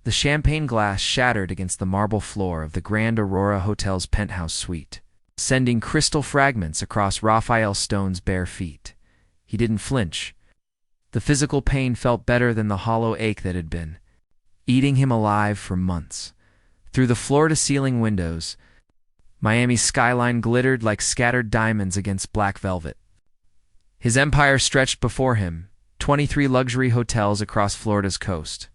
The champagne glass shattered against the marble floor of the Grand Aurora Hotel's penthouse suite, sending crystal fragments across Raphael Stone's bare feet. He didn't flinch. The physical pain felt better than the hollow ache that had been eating him alive for months. Through the floor-to-ceiling windows, Miami's skyline glittered like scattered diamonds against black velvet. His empire stretched before him, 23 luxury hotels across Florida's coast,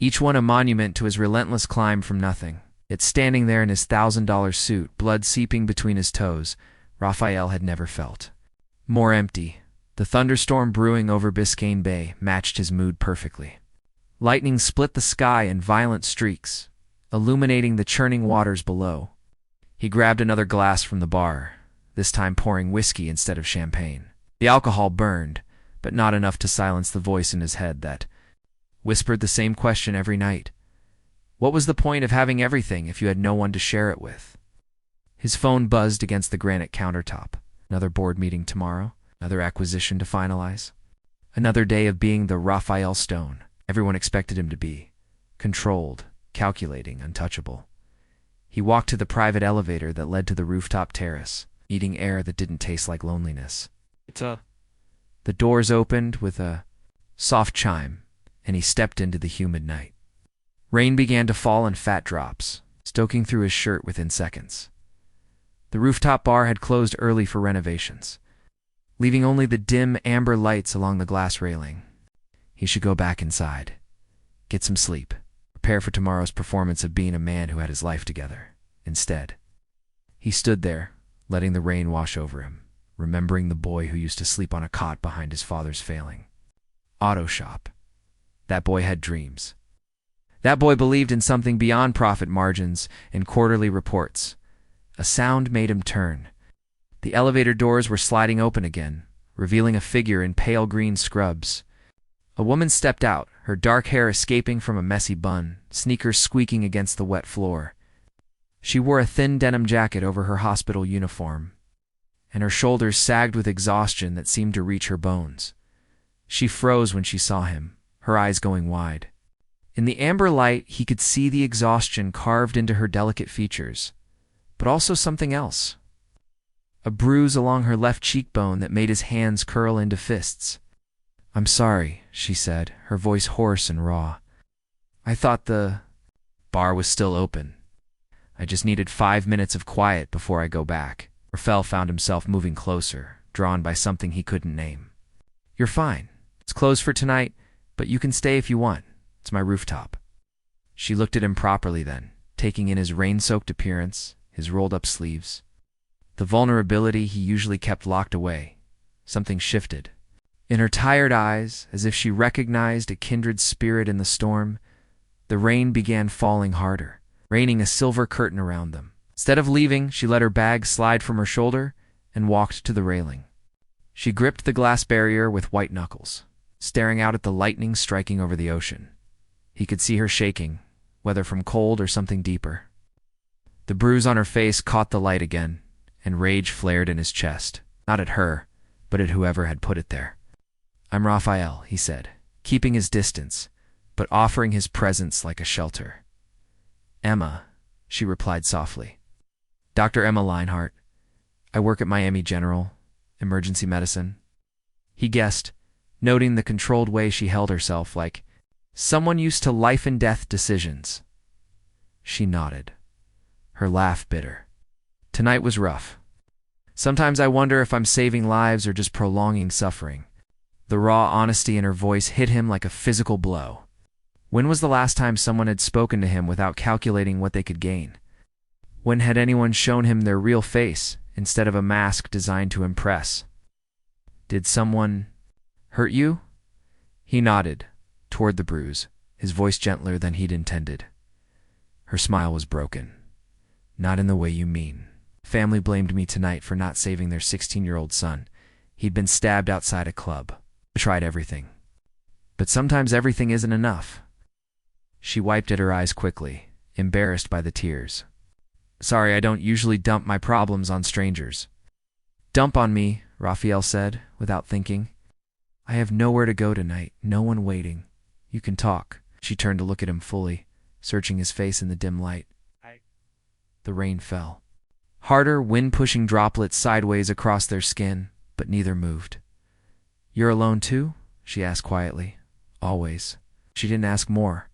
each one a monument to his relentless climb from nothing. Yet standing there in his $1,000 suit, blood seeping between his toes, Raphael had never felt more empty. The thunderstorm brewing over Biscayne Bay matched his mood perfectly. Lightning split the sky in violent streaks, illuminating the churning waters below. He grabbed another glass from the bar, this time pouring whiskey instead of champagne. The alcohol burned, but not enough to silence the voice in his head that whispered the same question every night. What was the point of having everything if you had no one to share it with? His phone buzzed against the granite countertop. Another board meeting tomorrow, another acquisition to finalize. Another day of being the Raphael Stone everyone expected him to be. Controlled, calculating, untouchable. He walked to the private elevator that led to the rooftop terrace, eating air that didn't taste like loneliness. The doors opened with a soft chime, and he stepped into the humid night. Rain began to fall in fat drops, soaking through his shirt within seconds. The rooftop bar had closed early for renovations, leaving only the dim amber lights along the glass railing. He should go back inside, get some sleep, prepare for tomorrow's performance of being a man who had his life together. Instead, he stood there, letting the rain wash over him, remembering the boy who used to sleep on a cot behind his father's failing auto shop. That boy had dreams. That boy believed in something beyond profit margins and quarterly reports. A sound made him turn. The elevator doors were sliding open again, revealing a figure in pale green scrubs. A woman stepped out, her dark hair escaping from a messy bun, sneakers squeaking against the wet floor. She wore a thin denim jacket over her hospital uniform, and her shoulders sagged with exhaustion that seemed to reach her bones. She froze when she saw him, her eyes going wide. In the amber light, he could see the exhaustion carved into her delicate features, but also something else. A bruise along her left cheekbone that made his hands curl into fists. "I'm sorry," she said, her voice hoarse and raw. "I thought the bar was still open. I just needed 5 minutes of quiet before I go back." Raphael found himself moving closer, drawn by something he couldn't name. "You're fine. It's closed for tonight, but you can stay if you want. It's my rooftop." She looked at him properly then, taking in his rain-soaked appearance, his rolled-up sleeves. The vulnerability he usually kept locked away. Something shifted. In her tired eyes, as if she recognized a kindred spirit in the storm, the rain began falling harder, raining a silver curtain around them. Instead of leaving, she let her bag slide from her shoulder and walked to the railing. She gripped the glass barrier with white knuckles, staring out at the lightning striking over the ocean. He could see her shaking, whether from cold or something deeper. The bruise on her face caught the light again, and rage flared in his chest, not at her, but at whoever had put it there. "I'm Raphael," he said, keeping his distance, but offering his presence like a shelter. "Emma," she replied softly. "Dr. Emma Leinhart. I work at Miami General, emergency medicine." He guessed, noting the controlled way she held herself, like someone used to life-and-death decisions. She nodded, her laugh bitter. "Tonight was rough. Sometimes I wonder if I'm saving lives or just prolonging suffering." The raw honesty in her voice hit him like a physical blow. When was the last time someone had spoken to him without calculating what they could gain? When had anyone shown him their real face instead of a mask designed to impress? "Did someone hurt you?" He nodded, toward the bruise, his voice gentler than he'd intended. Her smile was broken. "Not in the way you mean. Family blamed me tonight for not saving their 16-year-old son. He'd been stabbed outside a club. I tried everything. But sometimes everything isn't enough." She wiped at her eyes quickly, embarrassed by the tears. "Sorry, I don't usually dump my problems on strangers." "Dump on me," Raphael said, without thinking. "I have nowhere to go tonight, no one waiting. You can talk." She turned to look at him fully. searching his face in the dim light. The rain fell. Harder, wind-pushing droplets sideways across their skin, but neither moved. "You're alone too?" she asked quietly. "Always." She didn't ask more.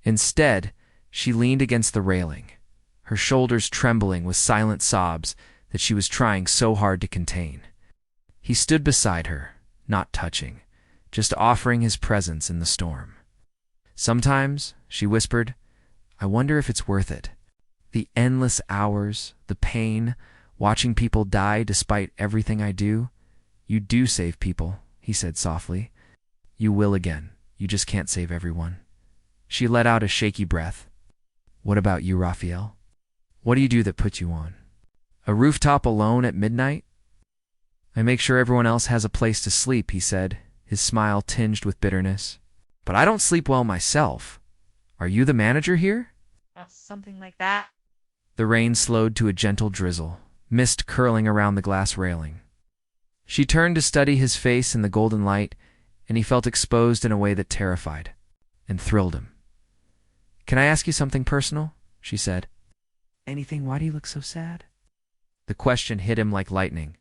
Instead, she leaned against the railing, her shoulders trembling with silent sobs that she was trying so hard to contain. He stood beside her, not touching, just offering his presence in the storm. "Sometimes," she whispered, "I wonder if it's worth it. The endless hours, the pain, watching people die despite everything I do." "You do save people," he said softly. "You will again. You just can't save everyone." She let out a shaky breath. "What about you, Raphael? What do you do that puts you on? A rooftop alone at midnight?" "I make sure everyone else has a place to sleep," he said, his smile tinged with bitterness. "But I don't sleep well myself. Are you the manager here?" Something like that. The rain slowed to a gentle drizzle, mist curling around the glass railing. She turned to study his face in the golden light, and he felt exposed in a way that terrified and thrilled him. "Can I ask you something personal?" she said. "Anything? Why do you look so sad?" The question hit him like lightning.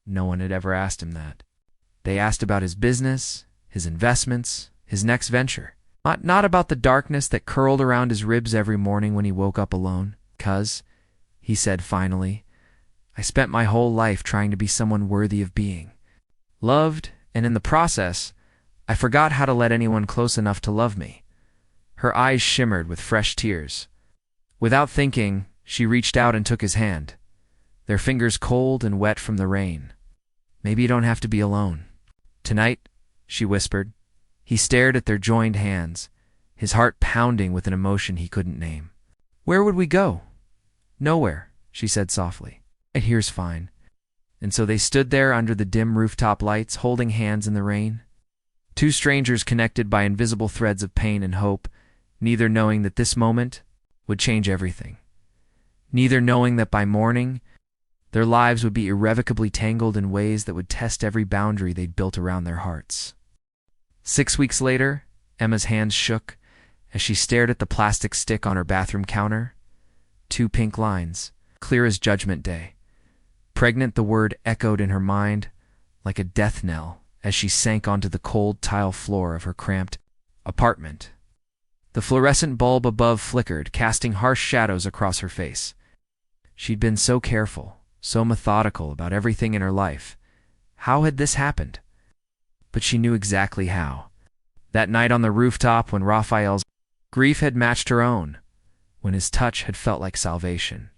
No one had ever asked him that. They asked about his business, his investments, his next venture. Not about the darkness that curled around his ribs every morning when he woke up alone. "'Cause," he said finally, "I spent my whole life trying to be someone worthy of being loved, and in the process, I forgot how to let anyone close enough to love me." Her eyes shimmered with fresh tears. Without thinking, she reached out and took his hand, their fingers cold and wet from the rain. "Maybe you don't have to be alone. Tonight," she whispered. He stared at their joined hands, his heart pounding with an emotion he couldn't name. "Where would we go?" "Nowhere," she said softly. "Right here's fine." And so they stood there under the dim rooftop lights, holding hands in the rain. Two strangers connected by invisible threads of pain and hope, neither knowing that this moment would change everything. Neither knowing that by morning, their lives would be irrevocably tangled in ways that would test every boundary they'd built around their hearts. 6 weeks later, Emma's hands shook as she stared at the plastic stick on her bathroom counter. 2 pink lines, clear as Judgment Day. Pregnant, the word echoed in her mind like a death knell as she sank onto the cold tile floor of her cramped apartment. The fluorescent bulb above flickered, casting harsh shadows across her face. She'd been so careful, so methodical about everything in her life. How had this happened? But she knew exactly how. That night on the rooftop when Raphael's grief had matched her own, when his touch had felt like salvation.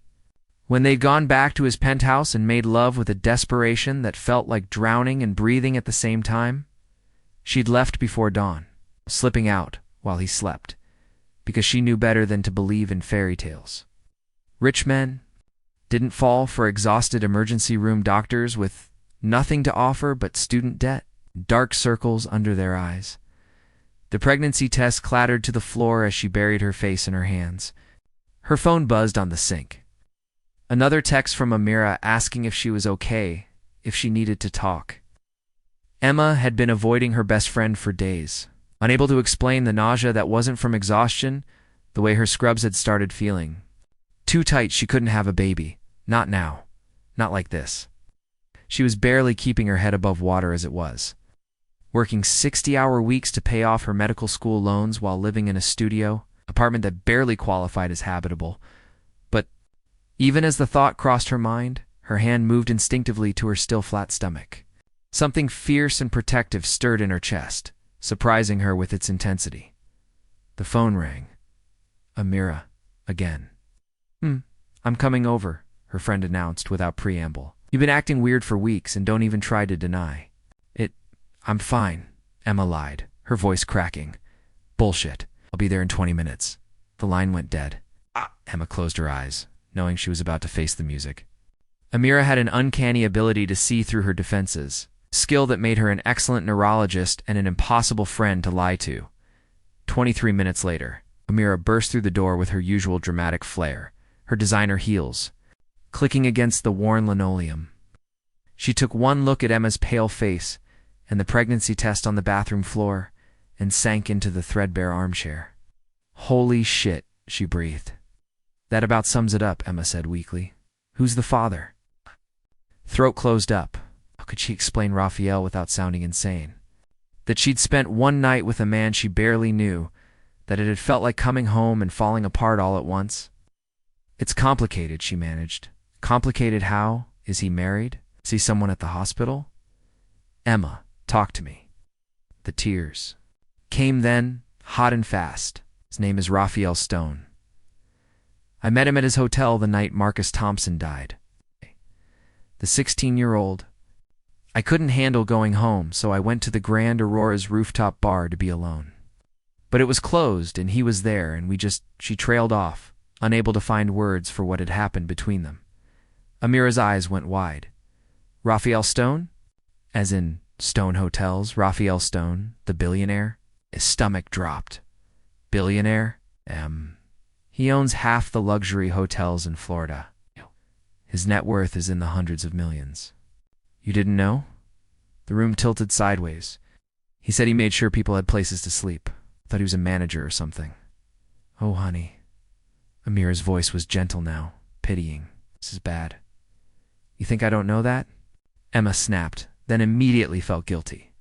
When they'd gone back to his penthouse and made love with a desperation that felt like drowning and breathing at the same time. She'd left before dawn, slipping out while he slept, because she knew better than to believe in fairy tales. Rich men didn't fall for exhausted emergency room doctors with nothing to offer but student debt, dark circles under their eyes. The pregnancy test clattered to the floor as she buried her face in her hands. Her phone buzzed on the sink. Another text from Amira asking if she was okay, if she needed to talk. Emma had been avoiding her best friend for days, unable to explain the nausea that wasn't from exhaustion, the way her scrubs had started feeling. Too tight she couldn't have a baby. Not now. Not like this. She was barely keeping her head above water as it was. Working 60-hour weeks to pay off her medical school loans while living in a studio, apartment that barely qualified as habitable. But even as the thought crossed her mind, her hand moved instinctively to her still flat stomach. Something fierce and protective stirred in her chest, surprising her with its intensity. The phone rang. Amira, again. I'm coming over," her friend announced without preamble. "You've been acting weird for weeks and don't even try to deny." I'm fine," Emma lied, her voice cracking. "Bullshit. I'll be there in 20 minutes. The line went dead. Emma closed her eyes, knowing she was about to face the music. Amira had an uncanny ability to see through her defenses, skill that made her an excellent neurologist and an impossible friend to lie to. 23 minutes later, Amira burst through the door with her usual dramatic flair, her designer heels clicking against the worn linoleum. She took one look at Emma's pale face and the pregnancy test on the bathroom floor and sank into the threadbare armchair. Holy shit, she breathed. That about sums it up, Emma said weakly. Who's the father? Throat closed up. How could she explain Raphael without sounding insane? That she'd spent one night with a man she barely knew, that it had felt like coming home and falling apart all at once? It's complicated, she managed. Complicated how? Is he married? Is he someone at the hospital? Emma, talk to me. The tears came then, hot and fast. His name is Raphael Stone. I met him at his hotel the night Marcus Thompson died. The 16-year-old. I couldn't handle going home, so I went to the Grand Aurora's rooftop bar to be alone. But it was closed, and he was there, and she trailed off, unable to find words for what had happened between them. Amira's eyes went wide. Raphael Stone? As in Stone Hotels, Raphael Stone, the billionaire? His stomach dropped. Billionaire? He owns half the luxury hotels in Florida. His net worth is in the hundreds of millions. You didn't know? The room tilted sideways. He said he made sure people had places to sleep. Thought he was a manager or something. Oh, honey. Amira's voice was gentle now, pitying. This is bad. You think I don't know that? Emma snapped, then immediately felt guilty.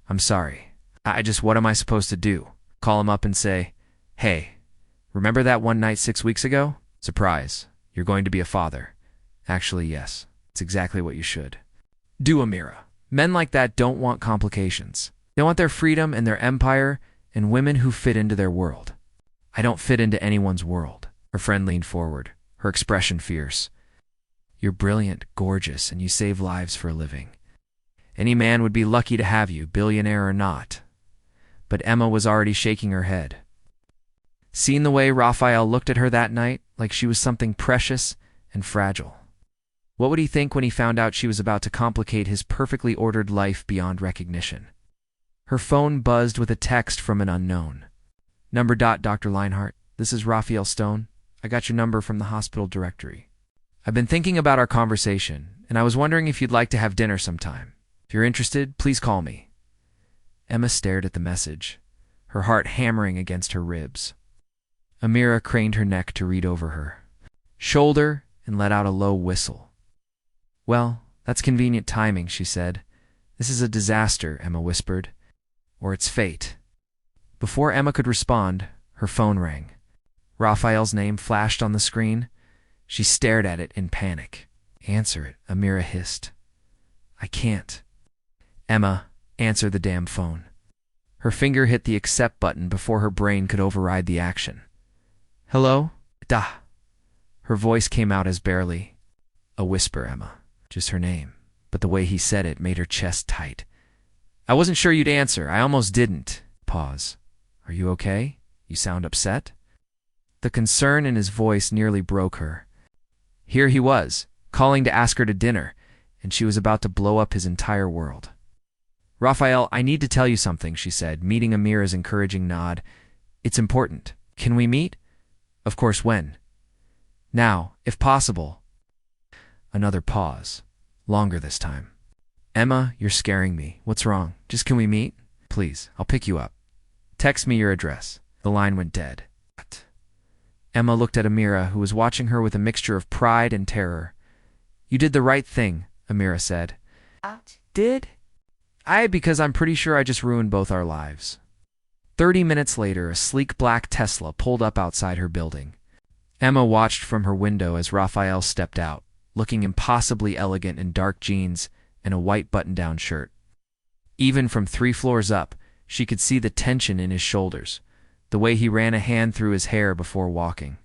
I'm sorry. What am I supposed to do? Call him up and say, hey, remember that one night 6 weeks ago? Surprise. You're going to be a father. Actually, yes. It's exactly what you should. Do, Amira. Men like that don't want complications. They want their freedom and their empire and women who fit into their world. I don't fit into anyone's world. Her friend leaned forward, her expression fierce. You're brilliant, gorgeous, and you save lives for a living. Any man would be lucky to have you, billionaire or not. But Emma was already shaking her head. Seen the way Raphael looked at her that night, like she was something precious and fragile. What would he think when he found out she was about to complicate his perfectly ordered life beyond recognition? Her phone buzzed with a text from an unknown. Number. Dr. Leinhart, this is Raphael Stone. I got your number from the hospital directory. I've been thinking about our conversation, and I was wondering if you'd like to have dinner sometime. If you're interested, please call me. Emma stared at the message, her heart hammering against her ribs. Amira craned her neck to read over her shoulder and let out a low whistle. Well, that's convenient timing, she said. This is a disaster, Emma whispered. Or it's fate. Before Emma could respond, her phone rang. Raphael's name flashed on the screen. She stared at it in panic. Answer it, Amira hissed. I can't. Emma, answer the damn phone. Her finger hit the accept button before her brain could override the action. Hello? Da. Her voice came out as barely a whisper, Emma. Just her name. But the way he said it made her chest tight. I wasn't sure you'd answer. I almost didn't. Pause. Are you okay? You sound upset? The concern in his voice nearly broke her. Here he was, calling to ask her to dinner, and she was about to blow up his entire world. Raphael, I need to tell you something, she said, meeting Amira's encouraging nod. It's important. Can we meet? Of course, when? Now, if possible. Another pause. Longer this time. Emma, you're scaring me. What's wrong? Just can we meet? Please, I'll pick you up. Text me your address. The line went dead. What? Emma looked at Amira, who was watching her with a mixture of pride and terror. You did the right thing, Amira said. Did? Because I'm pretty sure I just ruined both our lives. 30 minutes later, a sleek black Tesla pulled up outside her building. Emma watched from her window as Raphael stepped out, looking impossibly elegant in dark jeans and a white button-down shirt. Even from 3 floors up, she could see the tension in his shoulders, the way he ran a hand through his hair before walking.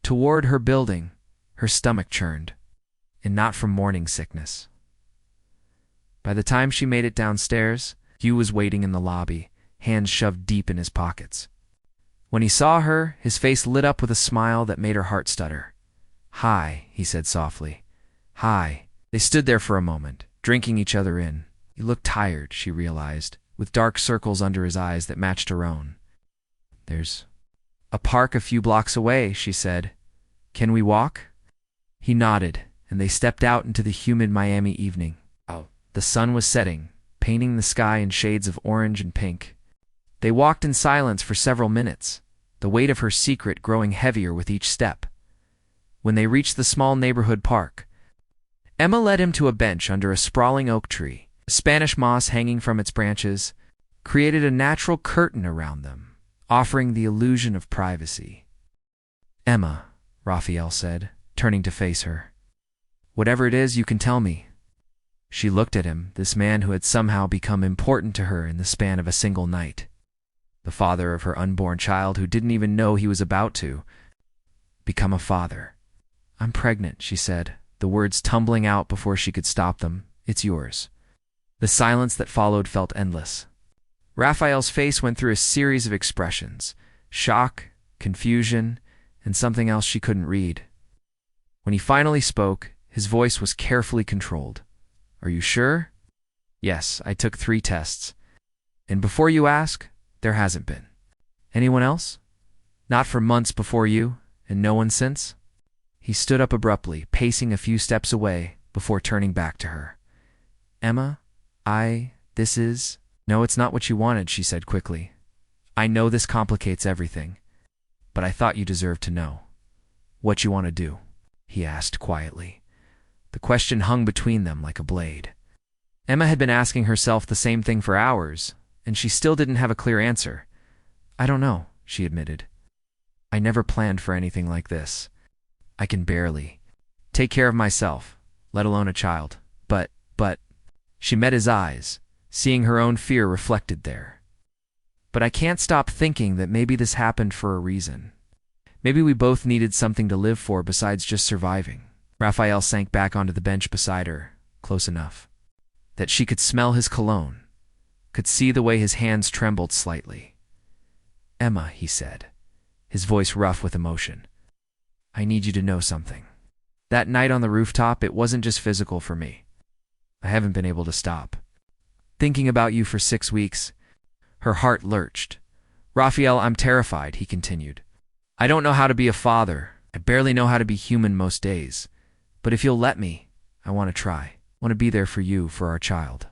Toward her building, her stomach churned, and not from morning sickness. By the time she made it downstairs, Hugh was waiting in the lobby, hands shoved deep in his pockets. When he saw her, his face lit up with a smile that made her heart stutter. Hi, he said softly. Hi. They stood there for a moment, drinking each other in. He looked tired, she realized, with dark circles under his eyes that matched her own. There's a park a few blocks away, she said. Can we walk? He nodded, and they stepped out into the humid Miami evening. The sun was setting, painting the sky in shades of orange and pink. They walked in silence for several minutes, the weight of her secret growing heavier with each step. When they reached the small neighborhood park, Emma led him to a bench under a sprawling oak tree. Spanish moss hanging from its branches created a natural curtain around them, offering the illusion of privacy. "Emma," Raphael said, turning to face her. "Whatever it is, you can tell me." She looked at him, this man who had somehow become important to her in the span of a single night. The father of her unborn child who didn't even know he was about to become a father. "I'm pregnant," she said, the words tumbling out before she could stop them. "It's yours." The silence that followed felt endless. Raphael's face went through a series of expressions: shock, confusion, and something else she couldn't read. When he finally spoke, his voice was carefully controlled. "Are you sure?" "Yes, I took 3 tests. And before you ask, there hasn't been." "Anyone else?" "Not for months before you, and no one since?" He stood up abruptly, pacing a few steps away before turning back to her. "Emma, this is—" "No, it's not what you wanted," she said quickly. "I know this complicates everything, but I thought you deserved to know." "What you want to do?" he asked quietly. The question hung between them like a blade. Emma had been asking herself the same thing for hours, and she still didn't have a clear answer. "I don't know," she admitted. "I never planned for anything like this. I can barely take care of myself, let alone a child. But, she met his eyes, seeing her own fear reflected there. "But I can't stop thinking that maybe this happened for a reason. Maybe we both needed something to live for besides just surviving." Raphael sank back onto the bench beside her, close enough that she could smell his cologne, could see the way his hands trembled slightly. "Emma," he said, his voice rough with emotion, "I need you to know something. That night on the rooftop, it wasn't just physical for me. I haven't been able to stop thinking about you for 6 weeks." Her heart lurched. "Raphael, I'm terrified," he continued. "I don't know how to be a father. I barely know how to be human most days. But if you'll let me, I want to try. I want to be there for you, for our child."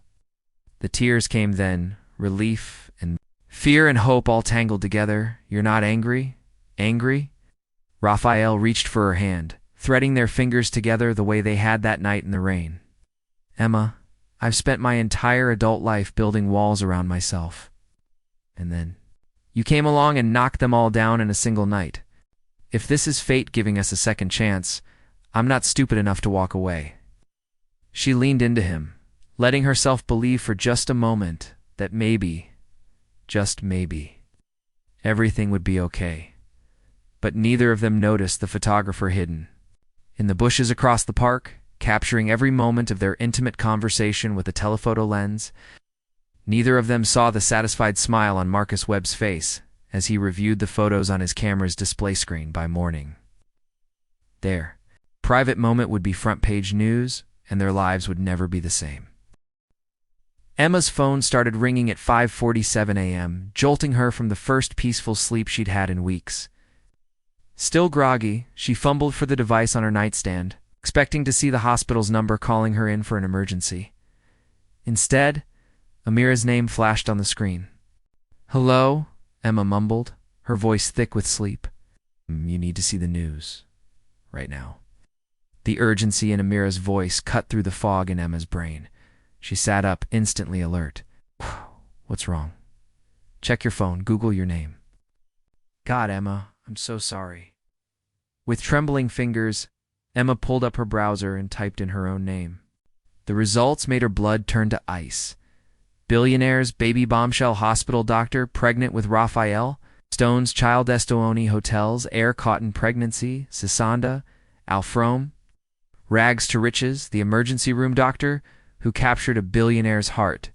The tears came then, relief and fear and hope all tangled together. "You're not angry? Angry?" Raphael reached for her hand, threading their fingers together the way they had that night in the rain. "Emma, I've spent my entire adult life building walls around myself. And then you came along and knocked them all down in a single night. If this is fate giving us a second chance, I'm not stupid enough to walk away." She leaned into him, letting herself believe for just a moment that maybe, just maybe, everything would be okay. But neither of them noticed the photographer hidden in the bushes across the park, capturing every moment of their intimate conversation with a telephoto lens. Neither of them saw the satisfied smile on Marcus Webb's face as he reviewed the photos on his camera's display screen by morning. Their private moment would be front-page news, and their lives would never be the same. Emma's phone started ringing at 5:47 a.m., jolting her from the first peaceful sleep she'd had in weeks. Still groggy, she fumbled for the device on her nightstand, expecting to see the hospital's number calling her in for an emergency. Instead, Amira's name flashed on the screen. "Hello?" Emma mumbled, her voice thick with sleep. "You need to see the news. Right now." The urgency in Amira's voice cut through the fog in Emma's brain. She sat up, instantly alert. "What's wrong?" "Check your phone. Google your name." "God, Emma, I'm so sorry." With trembling fingers, Emma pulled up her browser and typed in her own name. The results made her blood turn to ice. Billionaire's baby bombshell hospital doctor pregnant with Raphael, Stone's child Estooni hotels, air cotton pregnancy, Sisanda, Alfrome. Rags to riches, the emergency room doctor who captured a billionaire's heart.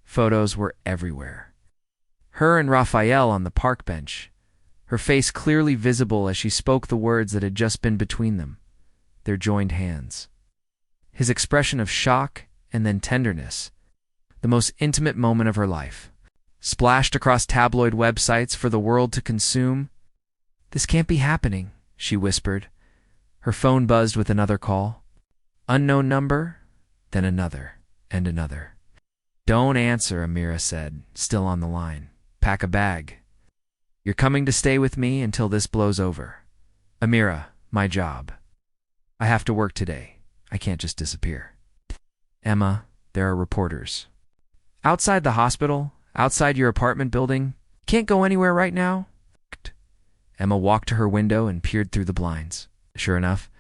Photos were everywhere. Her and Raphael on the park bench, her face clearly visible as she spoke the words that had just been between them, their joined hands. His expression of shock and then tenderness, the most intimate moment of her life, splashed across tabloid websites for the world to consume. "This can't be happening," she whispered. Her phone buzzed with another call. Unknown number, then another, and another. "Don't answer," Amira said, still on the line. "Pack a bag." You're coming to stay with me until this blows over. Amira, my job. I have to work today. I can't just disappear. Emma, there are reporters. Outside the hospital, outside your apartment building. Can't go anywhere right now? Emma walked to her window and peered through the blinds. Sure enough,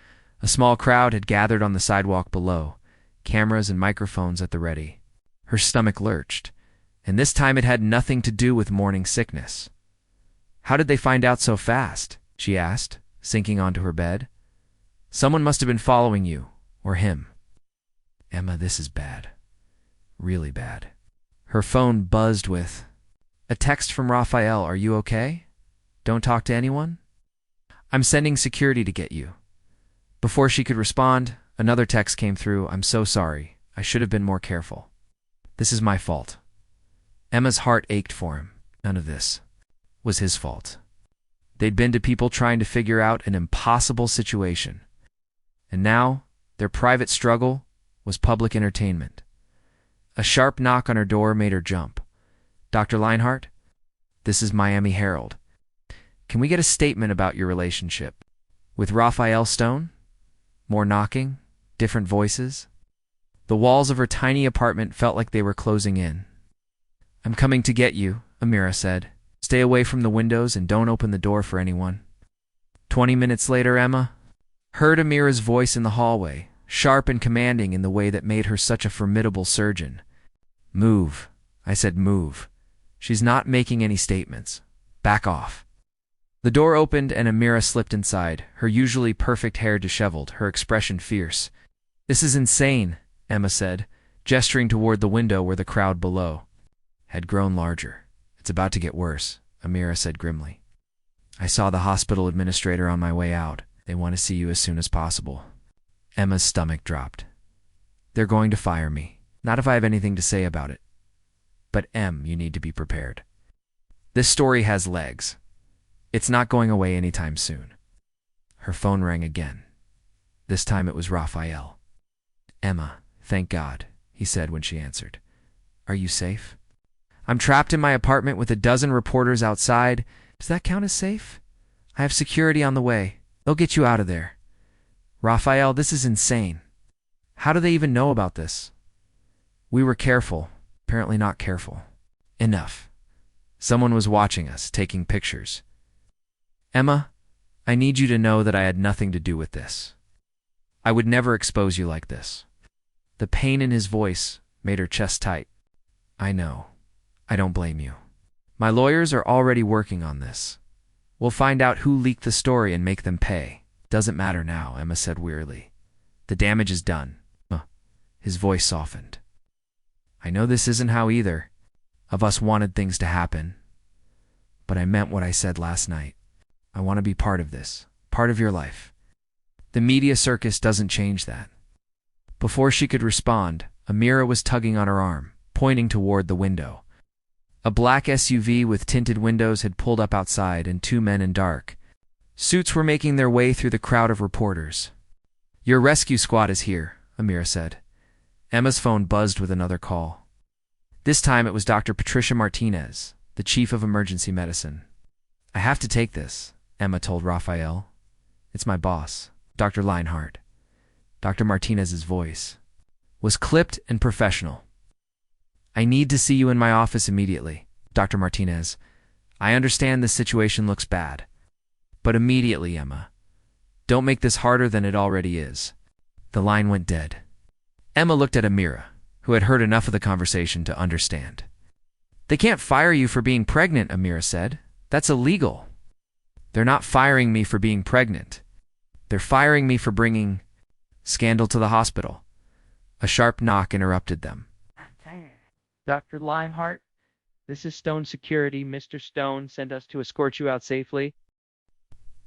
a small crowd had gathered on the sidewalk below, cameras and microphones at the ready. Her stomach lurched, and this time it had nothing to do with morning sickness. How did they find out so fast? She asked, sinking onto her bed. Someone must have been following you, or him. Emma, this is bad. Really bad. Her phone buzzed with a text from Raphael. Are you okay? Don't talk to anyone? I'm sending security to get you. Before she could respond, another text came through. I'm so sorry. I should have been more careful. This is my fault. Emma's heart ached for him. None of this was his fault. They'd been to people trying to figure out an impossible situation. And now, their private struggle was public entertainment. A sharp knock on her door made her jump. Dr. Leinhart, this is Miami Herald. Can we get a statement about your relationship? With Raphael Stone? More knocking? Different voices? The walls of her tiny apartment felt like they were closing in. I'm coming to get you, Amira said. Stay away from the windows and don't open the door for anyone. 20 minutes later, Emma heard Amira's voice in the hallway, sharp and commanding in the way that made her such a formidable surgeon. Move. I said move. She's not making any statements. Back off. The door opened and Amira slipped inside, her usually perfect hair disheveled, her expression fierce. This is insane, Emma said, gesturing toward the window where the crowd below had grown larger. It's about to get worse, Amira said grimly. I saw the hospital administrator on my way out. They want to see you as soon as possible. Emma's stomach dropped. They're going to fire me. Not if I have anything to say about it. But Em, you need to be prepared. This story has legs. It's not going away anytime soon. Her phone rang again. This time it was Raphael. Emma, thank God, he said when she answered. Are you safe? I'm trapped in my apartment with a dozen reporters outside. Does that count as safe? I have security on the way. They'll get you out of there. Raphael, this is insane. How do they even know about this? We were careful. Apparently not careful. Enough. Someone was watching us, taking pictures. Emma, I need you to know that I had nothing to do with this. I would never expose you like this. The pain in his voice made her chest tight. I know. I don't blame you. My lawyers are already working on this. We'll find out who leaked the story and make them pay. Doesn't matter now, Emma said wearily. The damage is done. His voice softened. I know this isn't how either of us wanted things to happen, but I meant what I said last night. I want to be part of this, part of your life. The media circus doesn't change that. Before she could respond, Amira was tugging on her arm, pointing toward the window. A black SUV with tinted windows had pulled up outside, and two men in dark suits were making their way through the crowd of reporters. Your rescue squad is here, Amira said. Emma's phone buzzed with another call. This time it was Dr. Patricia Martinez, the chief of emergency medicine. I have to take this, Emma told Raphael. It's my boss, Dr. Leinhart. Dr. Martinez's voice was clipped and professional. I need to see you in my office immediately, Dr. Martinez. I understand this situation looks bad. But immediately, Emma. Don't make this harder than it already is. The line went dead. Emma looked at Amira, who had heard enough of the conversation to understand. They can't fire you for being pregnant, Amira said. That's illegal. They're not firing me for being pregnant. They're firing me for bringing scandal to the hospital. A sharp knock interrupted them. Dr. Leinhart, this is Stone Security. Mr. Stone sent us to escort you out safely.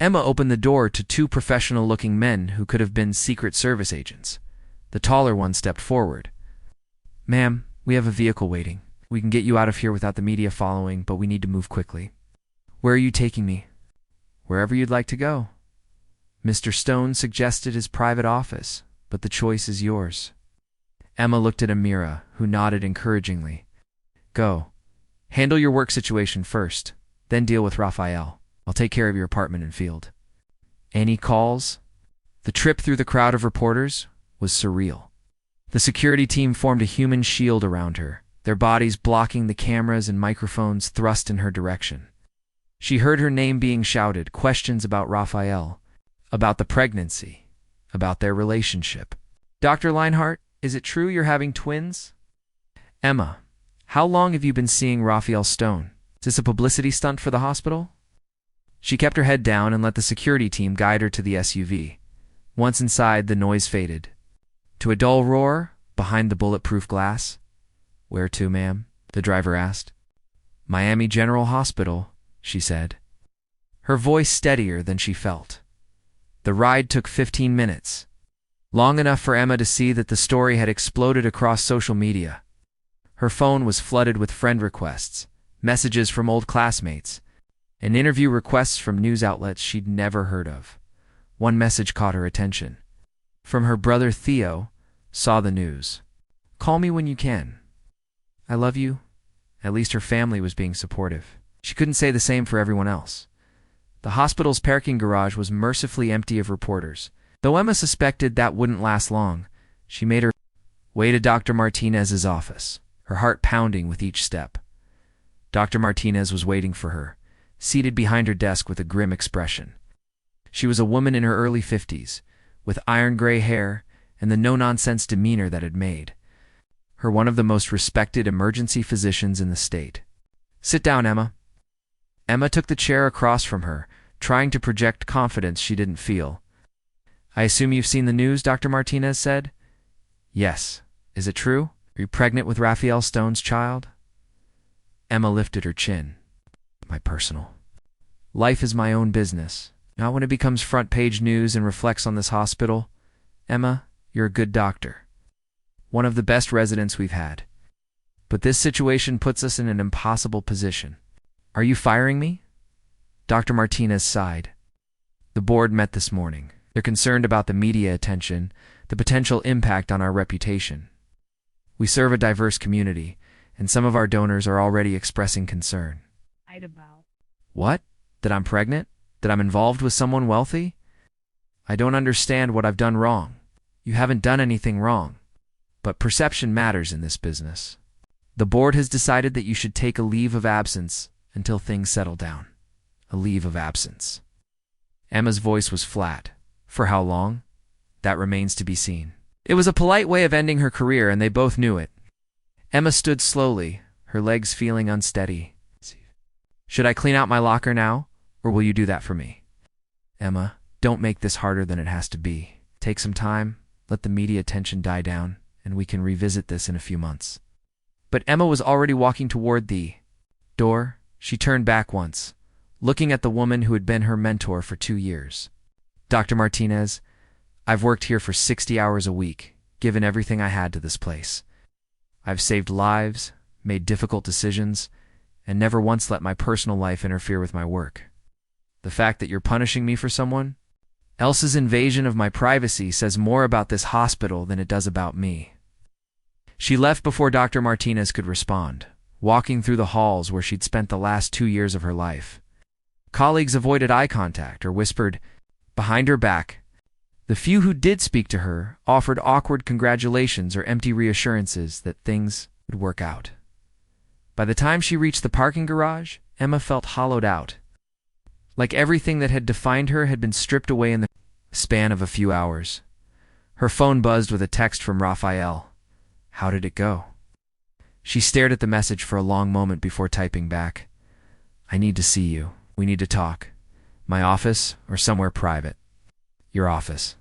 Emma opened the door to two professional-looking men who could have been Secret Service agents. The taller one stepped forward. Ma'am, we have a vehicle waiting. We can get you out of here without the media following, but we need to move quickly. Where are you taking me? Wherever you'd like to go. Mr. Stone suggested his private office, but the choice is yours. Emma looked at Amira, who nodded encouragingly. Go. Handle your work situation first. then deal with Raphael. I'll take care of your apartment and field. Any calls? The trip through the crowd of reporters was surreal. The security team formed a human shield around her, their bodies blocking the cameras and microphones thrust in her direction. She heard her name being shouted, questions about Raphael, about the pregnancy, about their relationship. Dr. Leinhart, is it true you're having twins? Emma, how long have you been seeing Raphael Stone? Is this a publicity stunt for the hospital? She kept her head down and let the security team guide her to the SUV. Once inside, the noise faded. To a dull roar, behind the bulletproof glass. Where to, ma'am? The driver asked. Miami General Hospital, she said, her voice steadier than she felt. The ride took 15 minutes, long enough for Emma to see that the story had exploded across social media. Her phone was flooded with friend requests, messages from old classmates, and interview requests from news outlets she'd never heard of. One message caught her attention. From her brother Theo, saw the news. Call me when you can. I love you. At least her family was being supportive. She couldn't say the same for everyone else. The hospital's parking garage was mercifully empty of reporters. Though Emma suspected that wouldn't last long, she made her way to Dr. Martinez's office, her heart pounding with each step. Dr. Martinez was waiting for her, seated behind her desk with a grim expression. She was a woman in her early 50s, with iron-gray hair and the no-nonsense demeanor that had made her one of the most respected emergency physicians in the state. Sit down, Emma. Emma took the chair across from her, trying to project confidence she didn't feel. I assume you've seen the news, Dr. Martinez said. Yes. Is it true? Are you pregnant with Raphael Stone's child? Emma lifted her chin. My personal life is my own business, not when it becomes front-page news and reflects on this hospital. Emma, you're a good doctor. One of the best residents we've had. But this situation puts us in an impossible position. Are you firing me? Dr. Martinez sighed. The board met this morning. They're concerned about the media attention, the potential impact on our reputation. We serve a diverse community, and some of our donors are already expressing concern. What? That I'm pregnant? That I'm involved with someone wealthy? I don't understand what I've done wrong. You haven't done anything wrong. But perception matters in this business. The board has decided that you should take a leave of absence until things settle down. A leave of absence. Emma's voice was flat. For how long? That remains to be seen. It was a polite way of ending her career, and they both knew it. Emma stood slowly, her legs feeling unsteady. Should I clean out my locker now, or will you do that for me? Emma, don't make this harder than it has to be. Take some time, let the media attention die down, and we can revisit this in a few months. But Emma was already walking toward the door. She turned back once, looking at the woman who had been her mentor for 2 years. Dr. Martinez, I've worked here for 60 hours a week, given everything I had to this place. I've saved lives, made difficult decisions, and never once let my personal life interfere with my work. The fact that you're punishing me for someone else's invasion of my privacy says more about this hospital than it does about me. She left before Dr. Martinez could respond, walking through the halls where she'd spent the last 2 years of her life. Colleagues avoided eye contact or whispered behind her back. The few who did speak to her offered awkward congratulations or empty reassurances that things would work out. By the time she reached the parking garage, Emma felt hollowed out. Like everything that had defined her had been stripped away in the span of a few hours. Her phone buzzed with a text from Raphael. How did it go? She stared at the message for a long moment before typing back. I need to see you. We need to talk. My office or somewhere private. Your office.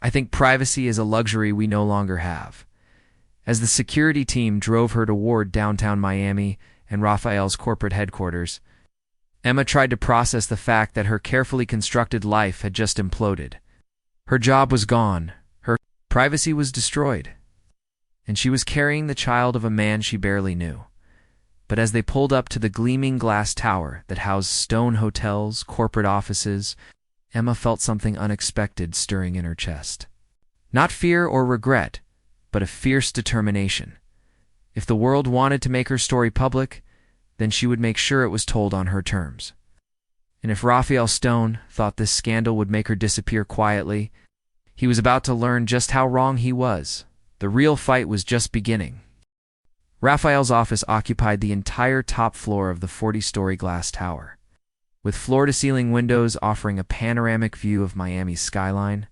I think privacy is a luxury we no longer have. As the security team drove her toward downtown Miami and Raphael's corporate headquarters, Emma tried to process the fact that her carefully constructed life had just imploded. Her job was gone, her privacy was destroyed, and she was carrying the child of a man she barely knew. But as they pulled up to the gleaming glass tower that housed Stone hotels, corporate offices, Emma felt something unexpected stirring in her chest. Not fear or regret, but a fierce determination. If the world wanted to make her story public, then she would make sure it was told on her terms. And if Raphael Stone thought this scandal would make her disappear quietly, he was about to learn just how wrong he was. The real fight was just beginning. Raphael's office occupied the entire top floor of the 40-story glass tower, with floor-to-ceiling windows offering a panoramic view of Miami's skyline.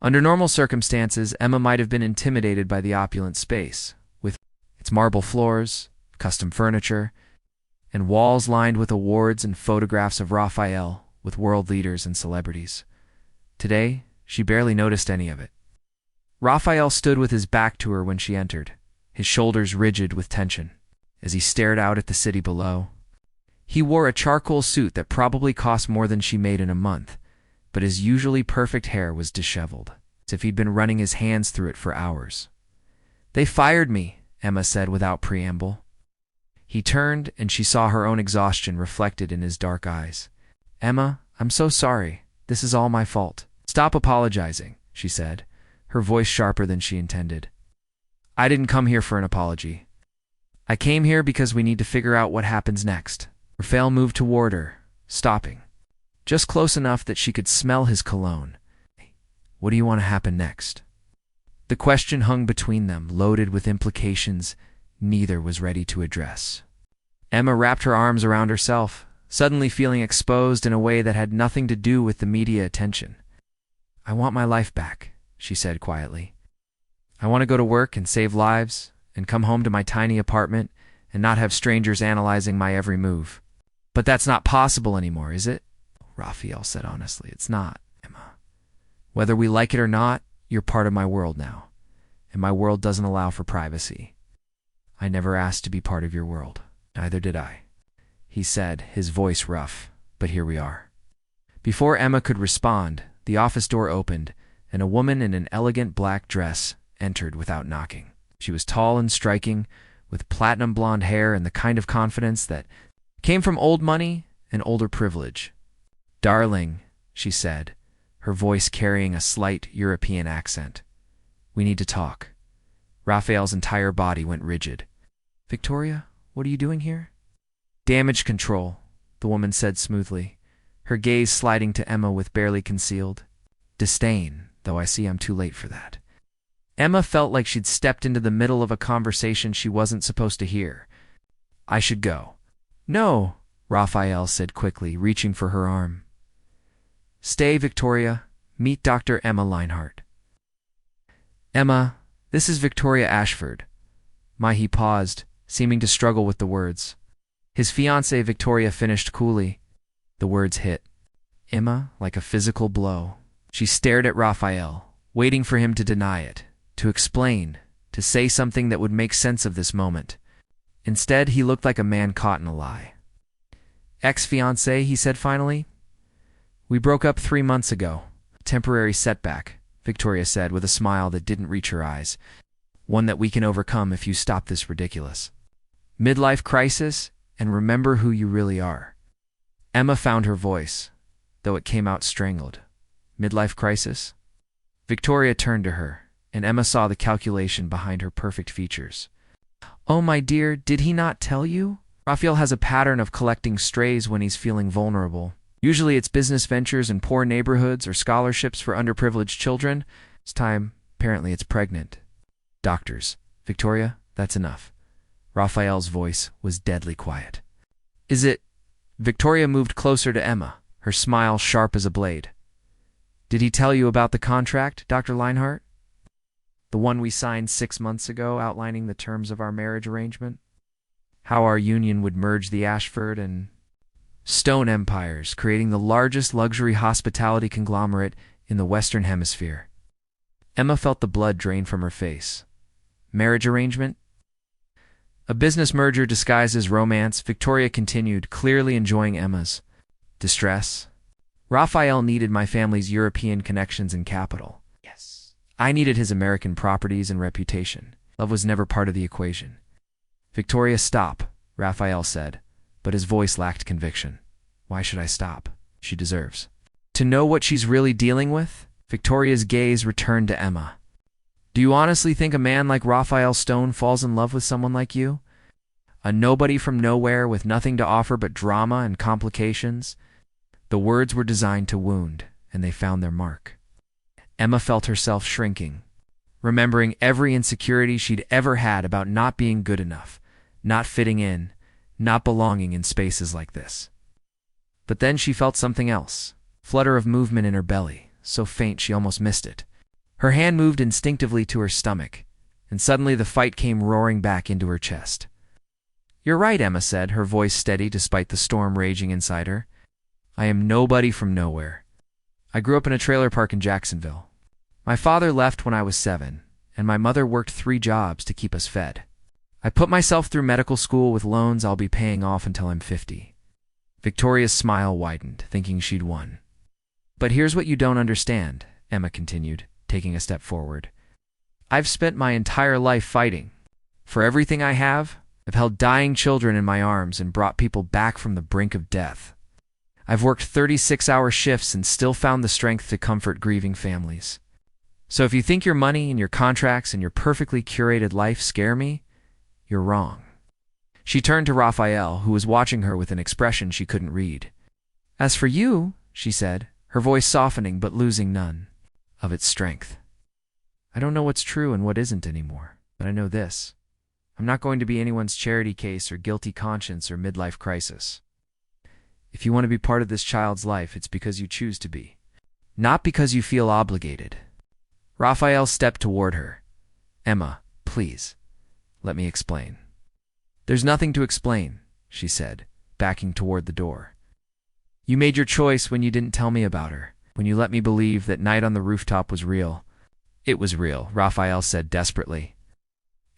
Under normal circumstances, Emma might have been intimidated by the opulent space, with its marble floors, custom furniture, and walls lined with awards and photographs of Raphael with world leaders and celebrities. Today, she barely noticed any of it. Raphael stood with his back to her when she entered, his shoulders rigid with tension, as he stared out at the city below. He wore a charcoal suit that probably cost more than she made in a month, but his usually perfect hair was disheveled, as if he'd been running his hands through it for hours. "They fired me," Emma said without preamble. He turned, and she saw her own exhaustion reflected in his dark eyes. "Emma, I'm so sorry. This is all my fault." "Stop apologizing," she said, her voice sharper than she intended. "I didn't come here for an apology. I came here because we need to figure out what happens next." Raphael moved toward her, stopping, just close enough that she could smell his cologne. "What do you want to happen next?" The question hung between them, loaded with implications neither was ready to address. Emma wrapped her arms around herself, suddenly feeling exposed in a way that had nothing to do with the media attention. "I want my life back," she said quietly. "I want to go to work and save lives and come home to my tiny apartment and not have strangers analyzing my every move." "But that's not possible anymore, is it?" Raphael said honestly. "It's not, Emma. Whether we like it or not, you're part of my world now, and my world doesn't allow for privacy. I never asked to be part of your world." "Neither did I," he said, his voice rough, "but here we are." Before Emma could respond, the office door opened, and a woman in an elegant black dress entered without knocking. She was tall and striking, with platinum blonde hair and the kind of confidence that came from old money and older privilege. "Darling," she said, her voice carrying a slight European accent, "we need to talk." Raphael's entire body went rigid. "Victoria, what are you doing here?" "Damage control," the woman said smoothly, her gaze sliding to Emma with barely concealed disdain, though I see I'm too late for that. Emma felt like she'd stepped into the middle of a conversation she wasn't supposed to hear. "I should go." "No," Raphael said quickly, reaching for her arm. "Stay, Victoria. Meet Dr. Emma Leinhart." "Emma, this is Victoria Ashford." He paused, seeming to struggle with the words. His fiancée Victoria finished coolly. The words hit Emma like a physical blow. She stared at Raphael, waiting for him to deny it, to explain, to say something that would make sense of this moment. Instead, he looked like a man caught in a lie. "Ex-fiancée," he said finally. "We broke up 3 months ago. Temporary setback," Victoria said with a smile that didn't reach her eyes. "One that we can overcome if you stop this ridiculous. Midlife crisis, and remember who you really are." Emma found her voice, though it came out strangled. "Midlife crisis?" Victoria turned to her, and Emma saw the calculation behind her perfect features. "Oh, my dear, did he not tell you? Raphael has a pattern of collecting strays when he's feeling vulnerable. Usually it's business ventures in poor neighborhoods or scholarships for underprivileged children. This time, apparently it's pregnant. Doctors. Victoria, that's enough." Raphael's voice was deadly quiet. "Is it—" Victoria moved closer to Emma, her smile sharp as a blade. "Did he tell you about the contract, Dr. Leinhart? The one we signed 6 months ago outlining the terms of our marriage arrangement? How our union would merge the Ashford and Stone empires, creating the largest luxury hospitality conglomerate in the Western Hemisphere." Emma felt the blood drain from her face. "Marriage arrangement?" "A business merger disguised as romance," Victoria continued, clearly enjoying Emma's distress. "Raphael needed my family's European connections and capital. Yes. I needed his American properties and reputation. Love was never part of the equation." "Victoria, stop," Raphael said, but his voice lacked conviction. "Why should I stop? She deserves to know what she's really dealing with." Victoria's gaze returned to Emma. "Do you honestly think a man like Raphael Stone falls in love with someone like you?" A nobody from nowhere with nothing to offer but drama and complications. The words were designed to wound, and they found their mark. Emma felt herself shrinking, remembering every insecurity she'd ever had about not being good enough, not fitting in, not belonging in spaces like this. But then she felt something else, a flutter of movement in her belly, so faint she almost missed it. Her hand moved instinctively to her stomach, and suddenly the fight came roaring back into her chest. "You're right," Emma said, her voice steady despite the storm raging inside her. "I am nobody from nowhere. I grew up in a trailer park in Jacksonville. My father left when I was 7, and my mother worked 3 jobs to keep us fed. I put myself through medical school with loans I'll be paying off until I'm 50. Victoria's smile widened, thinking she'd won. "But here's what you don't understand," Emma continued, taking a step forward. "I've spent my entire life fighting. For everything I have, I've held dying children in my arms and brought people back from the brink of death. I've worked 36-hour shifts and still found the strength to comfort grieving families. So if you think your money and your contracts and your perfectly curated life scare me, you're wrong." She turned to Raphael, who was watching her with an expression she couldn't read. "As for you," she said, her voice softening but losing none of its strength, "I don't know what's true and what isn't anymore, but I know this. I'm not going to be anyone's charity case or guilty conscience or midlife crisis. If you want to be part of this child's life, it's because you choose to be, not because you feel obligated." Raphael stepped toward her. "Emma, please, let me explain." "There's nothing to explain," she said, backing toward the door. "You made your choice when you didn't tell me about her, when you let me believe that night on the rooftop was real." "It was real," Raphael said desperately.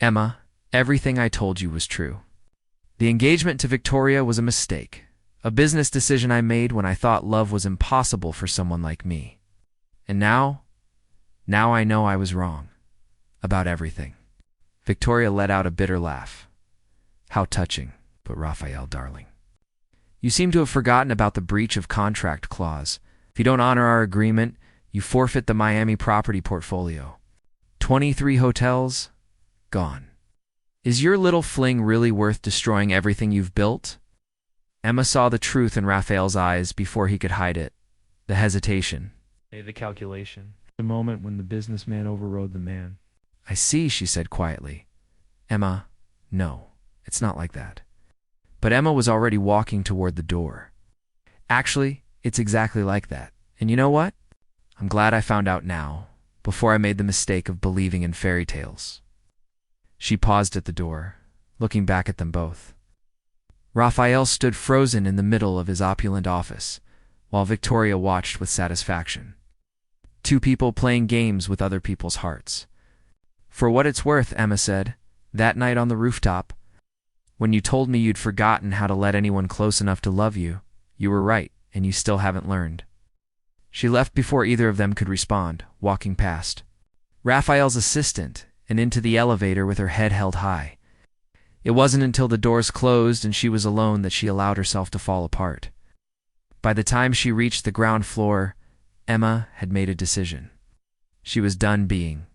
"Emma, everything I told you was true. The engagement to Victoria was a mistake, a business decision I made when I thought love was impossible for someone like me. And now I know I was wrong. About everything." Victoria let out a bitter laugh. "How touching, but Raphael, darling. You seem to have forgotten about the breach of contract clause. If you don't honor our agreement, you forfeit the Miami property portfolio. 23 hotels, gone. Is your little fling really worth destroying everything you've built?" Emma saw the truth in Raphael's eyes before he could hide it. The hesitation. The calculation. The moment when the businessman overrode the man. "I see," she said quietly. "Emma, no, it's not like that." But Emma was already walking toward the door. "Actually, it's exactly like that. And you know what? I'm glad I found out now, before I made the mistake of believing in fairy tales." She paused at the door, looking back at them both. Raphael stood frozen in the middle of his opulent office, while Victoria watched with satisfaction. 2 people playing games with other people's hearts. "For what it's worth," Emma said, "that night on the rooftop, when you told me you'd forgotten how to let anyone close enough to love you, you were right, and you still haven't learned." She left before either of them could respond, walking past Raphael's assistant and into the elevator with her head held high. It wasn't until the doors closed and she was alone that she allowed herself to fall apart. By the time she reached the ground floor, Emma had made a decision. She was done being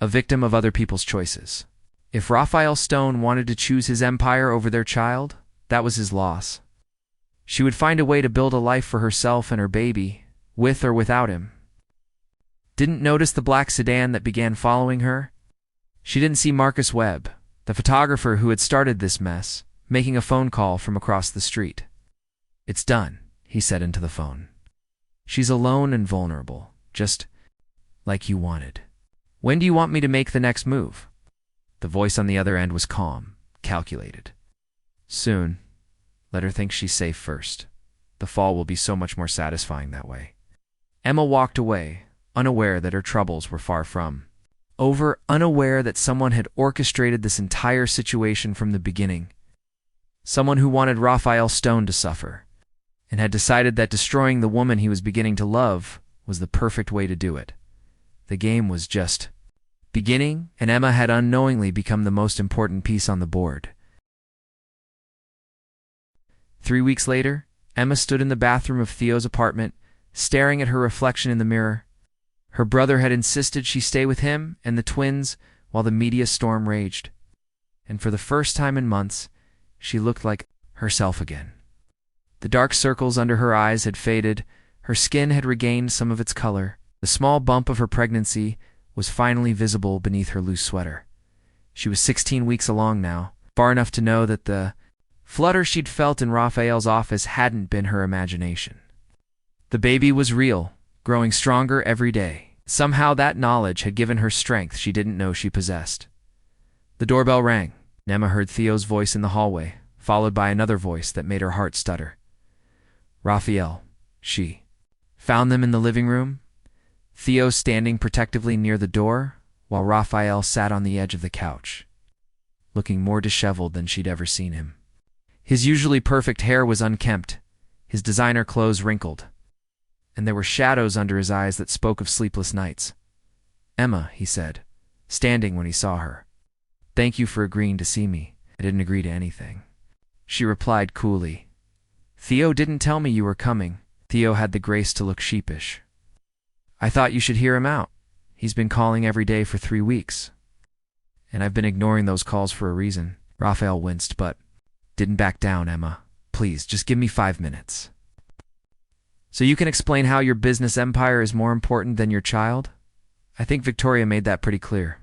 a victim of other people's choices. If Raphael Stone wanted to choose his empire over their child, that was his loss. She would find a way to build a life for herself and her baby, with or without him. Didn't notice the black sedan that began following her? She didn't see Marcus Webb, the photographer who had started this mess, making a phone call from across the street. "It's done," he said into the phone. "She's alone and vulnerable, just like you wanted. When do you want me to make the next move?" The voice on the other end was calm, calculated. "Soon. Let her think she's safe first. The fall will be so much more satisfying that way." Emma walked away, unaware that her troubles were far from over, unaware that someone had orchestrated this entire situation from the beginning. Someone who wanted Raphael Stone to suffer, and had decided that destroying the woman he was beginning to love was the perfect way to do it. The game was just beginning, and Emma had unknowingly become the most important piece on the board. 3 weeks later, Emma stood in the bathroom of Theo's apartment, staring at her reflection in the mirror. Her brother had insisted she stay with him and the twins while the media storm raged. And for the first time in months, she looked like herself again. The dark circles under her eyes had faded, her skin had regained some of its color. The small bump of her pregnancy was finally visible beneath her loose sweater. She was 16 weeks along now, far enough to know that the flutter she'd felt in Raphael's office hadn't been her imagination. The baby was real, growing stronger every day. Somehow that knowledge had given her strength she didn't know she possessed. The doorbell rang. Emma heard Theo's voice in the hallway, followed by another voice that made her heart stutter. Raphael, she. Found them in the living room, Theo standing protectively near the door, while Raphael sat on the edge of the couch, looking more disheveled than she'd ever seen him. His usually perfect hair was unkempt, his designer clothes wrinkled, and there were shadows under his eyes that spoke of sleepless nights. Emma, he said, standing when he saw her. Thank you for agreeing to see me. I didn't agree to anything. She replied coolly. Theo didn't tell me you were coming. Theo had the grace to look sheepish. I thought you should hear him out. He's been calling every day for 3 weeks. And I've been ignoring those calls for a reason. Raphael winced, but didn't back down, Emma. Please, just give me 5 minutes. So you can explain how your business empire is more important than your child? I think Victoria made that pretty clear.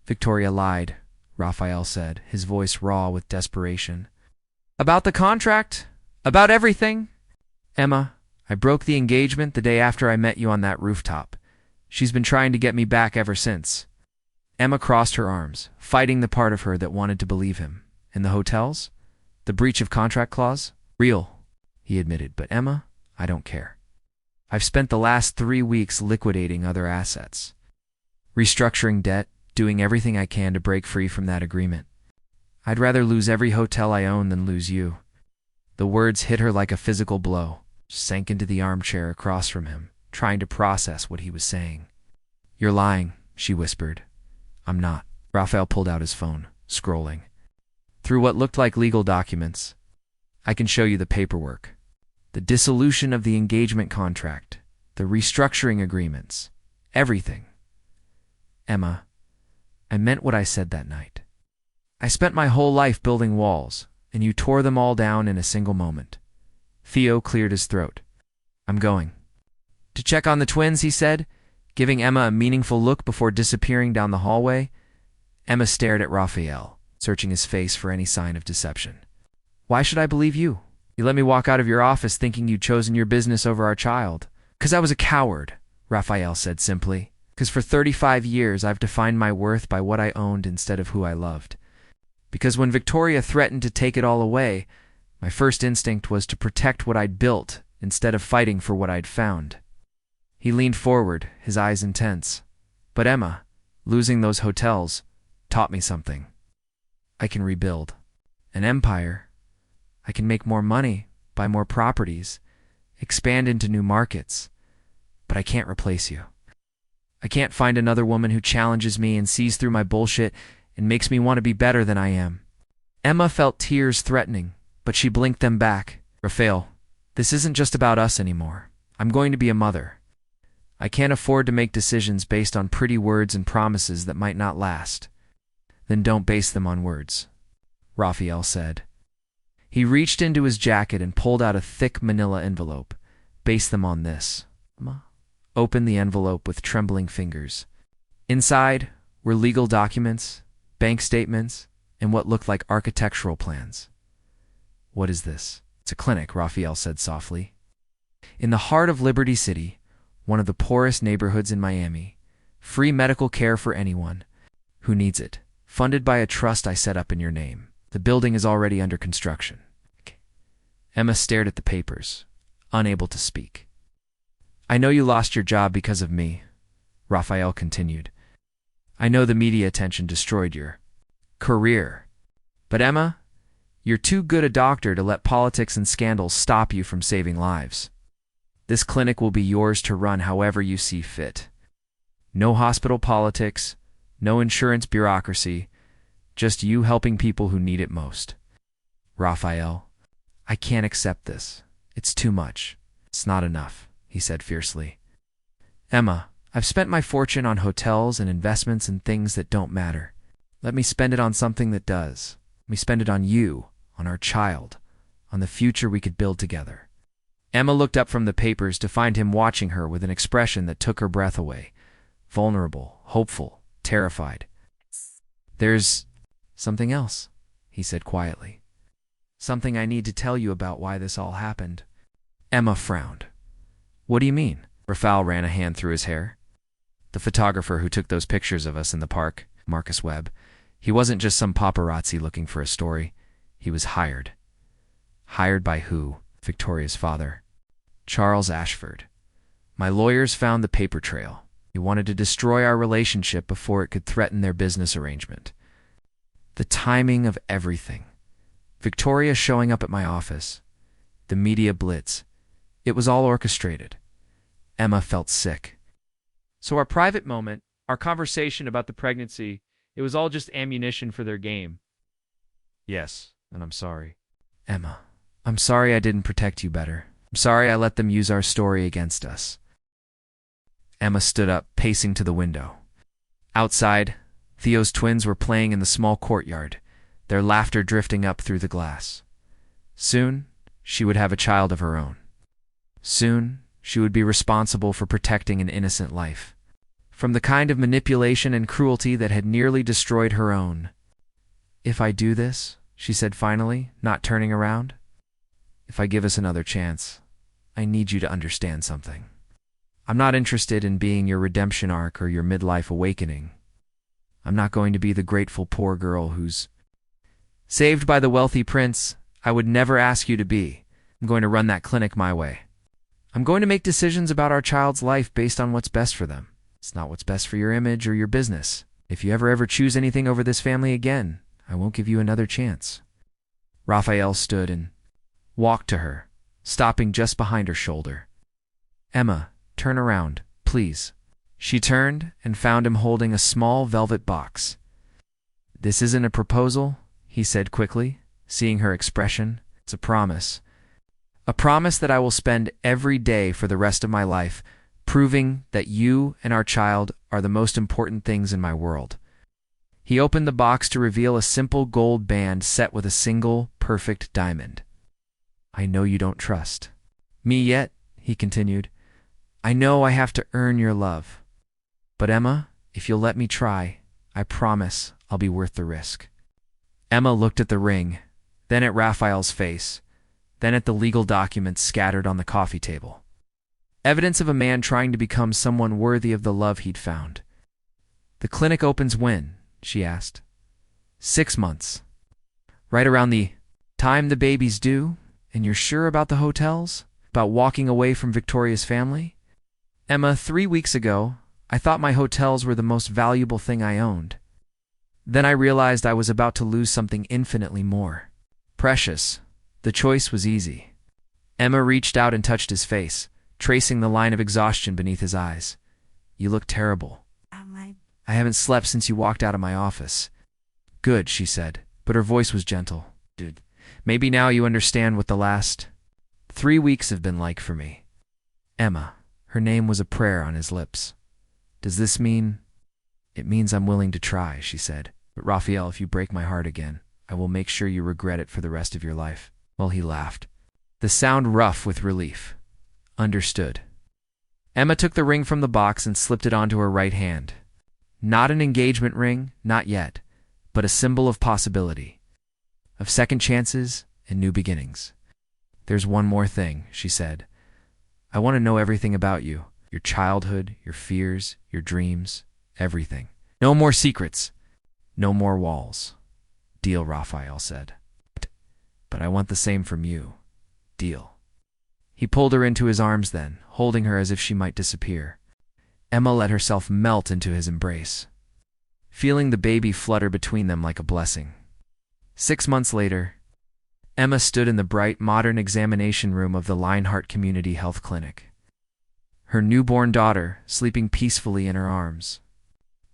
Victoria lied, Raphael said, his voice raw with desperation. About the contract? About everything? Emma, I broke the engagement the day after I met you on that rooftop. She's been trying to get me back ever since. Emma crossed her arms, fighting the part of her that wanted to believe him. In the hotels? The breach of contract clause? Real, he admitted, but Emma, I don't care. I've spent the last 3 weeks liquidating other assets, restructuring debt, doing everything I can to break free from that agreement. I'd rather lose every hotel I own than lose you. The words hit her like a physical blow, sank into the armchair across from him, trying to process what he was saying. You're lying, she whispered. I'm not. Raphael pulled out his phone, scrolling through what looked like legal documents. I can show you the paperwork. The dissolution of the engagement contract, the restructuring agreements, everything. Emma, I meant what I said that night. I spent my whole life building walls, and you tore them all down in a single moment. Theo cleared his throat. I'm going. To check on the twins, he said, giving Emma a meaningful look before disappearing down the hallway. Emma stared at Raphael, searching his face for any sign of deception. Why should I believe you? You let me walk out of your office thinking you'd chosen your business over our child. 'Cause I was a coward, Raphael said simply. 'Cause for 35 years I've defined my worth by what I owned instead of who I loved. Because when Victoria threatened to take it all away, my first instinct was to protect what I'd built instead of fighting for what I'd found. He leaned forward, his eyes intense. But Emma, losing those hotels, taught me something. I can rebuild an empire. I can make more money, buy more properties, expand into new markets. But I can't replace you. I can't find another woman who challenges me and sees through my bullshit and makes me want to be better than I am. Emma felt tears threatening, but she blinked them back. Raphael, this isn't just about us anymore. I'm going to be a mother. I can't afford to make decisions based on pretty words and promises that might not last. Then don't base them on words, Raphael said. He reached into his jacket and pulled out a thick manila envelope. Base them on this. Emma opened the envelope with trembling fingers. Inside were legal documents, bank statements, and what looked like architectural plans. What is this? It's a clinic, Raphael said softly. In the heart of Liberty City, one of the poorest neighborhoods in Miami. Free medical care for anyone who needs it. Funded by a trust I set up in your name. The building is already under construction. Emma stared at the papers, unable to speak. I know you lost your job because of me, Raphael continued. I know the media attention destroyed your career. But Emma, you're too good a doctor to let politics and scandals stop you from saving lives. This clinic will be yours to run however you see fit. No hospital politics, no insurance bureaucracy, just you helping people who need it most. Raphael, I can't accept this. It's too much. It's not enough, he said fiercely. Emma, I've spent my fortune on hotels and investments and things that don't matter. Let me spend it on something that does. Let me spend it on you, on our child, on the future we could build together. Emma looked up from the papers to find him watching her with an expression that took her breath away. Vulnerable, hopeful, terrified. "There's something else," he said quietly. "Something I need to tell you about why this all happened." Emma frowned. "What do you mean?" Rafael ran a hand through his hair. "The photographer who took those pictures of us in the park, Marcus Webb, he wasn't just some paparazzi looking for a story. He was hired. Hired by who? Victoria's father, Charles Ashford. My lawyers found the paper trail. He wanted to destroy our relationship before it could threaten their business arrangement. The timing of everything. Victoria showing up at my office. The media blitz. It was all orchestrated." Emma felt sick. "So our private moment, our conversation about the pregnancy, it was all just ammunition for their game." "Yes, and I'm sorry." "Emma, I'm sorry I didn't protect you better. I'm sorry I let them use our story against us." Emma stood up, pacing to the window. Outside, Theo's twins were playing in the small courtyard, their laughter drifting up through the glass. Soon, she would have a child of her own. Soon, she would be responsible for protecting an innocent life from the kind of manipulation and cruelty that had nearly destroyed her own. "If I do this," she said finally, not turning around, "if I give us another chance, I need you to understand something. I'm not interested in being your redemption arc or your midlife awakening. I'm not going to be the grateful poor girl who's saved by the wealthy prince. I would never ask you to be. I'm going to run that clinic my way. I'm going to make decisions about our child's life based on what's best for them. It's not what's best for your image or your business. If you ever choose anything over this family again, I won't give you another chance." Raphael stood and walked to her, stopping just behind her shoulder. "Emma, turn around, please." She turned and found him holding a small velvet box. "This isn't a proposal," he said quickly, seeing her expression. "It's a promise. A promise that I will spend every day for the rest of my life proving that you and our child are the most important things in my world." He opened the box to reveal a simple gold band set with a single, perfect diamond. "I know you don't trust me yet," he continued. "I know I have to earn your love. But Emma, if you'll let me try, I promise I'll be worth the risk." Emma looked at the ring, then at Raphael's face, then at the legal documents scattered on the coffee table. Evidence of a man trying to become someone worthy of the love he'd found. "The clinic opens when?" she asked. 6 months. Right around the time the baby's due? And you're sure about the hotels? About walking away from Victoria's family? "Emma, 3 weeks ago, I thought my hotels were the most valuable thing I owned. Then I realized I was about to lose something infinitely more precious. The choice was easy." Emma reached out and touched his face, tracing the line of exhaustion beneath his eyes. "You look terrible. I haven't slept since you walked out of my office." "Good," she said, but her voice was gentle. "Dude, maybe now you understand what the last 3 weeks have been like for me." Emma, her name was a prayer on his lips. "Does this mean?" "It means I'm willing to try," she said. "But Raphael, if you break my heart again, I will make sure you regret it for the rest of your life." Well, he laughed, the sound rough with relief. "Understood." Emma took the ring from the box and slipped it onto her right hand. Not an engagement ring, not yet, but a symbol of possibility, of second chances and new beginnings. "There's one more thing," she said. "I want to know everything about you, your childhood, your fears, your dreams, everything. No more secrets, no more walls." "Deal," Raphael said. "But I want the same from you. Deal." He pulled her into his arms then, holding her as if she might disappear. Emma let herself melt into his embrace, feeling the baby flutter between them like a blessing. 6 months later, Emma stood in the bright, modern examination room of the Lionheart Community Health Clinic, her newborn daughter sleeping peacefully in her arms.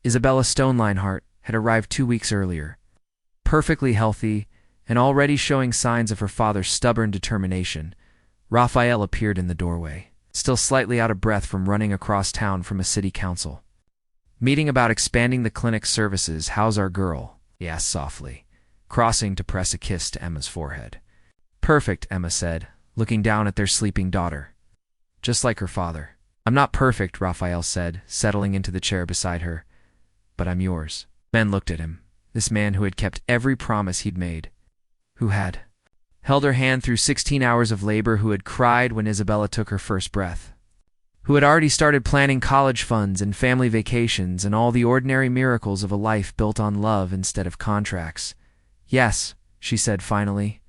Isabella Stone Lionheart had arrived 2 weeks earlier, perfectly healthy and already showing signs of her father's stubborn determination. Raphael appeared in the doorway, still slightly out of breath from running across town from a city council meeting about expanding the clinic's services. "How's our girl?" he asked softly, crossing to press a kiss to Emma's forehead. "Perfect," Emma said, looking down at their sleeping daughter. "Just like her father." "I'm not perfect," Raphael said, settling into the chair beside her. "But I'm yours." Men looked at him, this man who had kept every promise he'd made, who had held her hand through 16 hours of labor, who had cried when Isabella took her first breath, who had already started planning college funds and family vacations and all the ordinary miracles of a life built on love instead of contracts. "Yes," she said finally,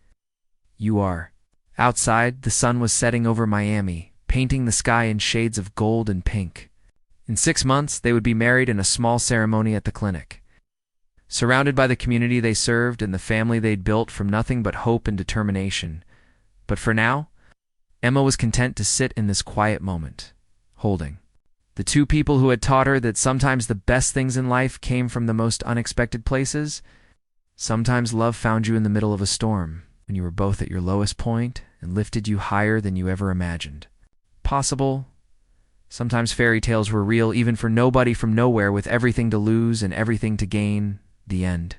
"you are." Outside, the sun was setting over Miami, painting the sky in shades of gold and pink. In 6 months, they would be married in a small ceremony at the clinic, surrounded by the community they served and the family they'd built from nothing but hope and determination. But for now, Emma was content to sit in this quiet moment, holding the two people who had taught her that sometimes the best things in life came from the most unexpected places. Sometimes love found you in the middle of a storm, when you were both at your lowest point, and lifted you higher than you ever imagined possible. Sometimes fairy tales were real, even for nobody from nowhere with everything to lose and everything to gain. The end.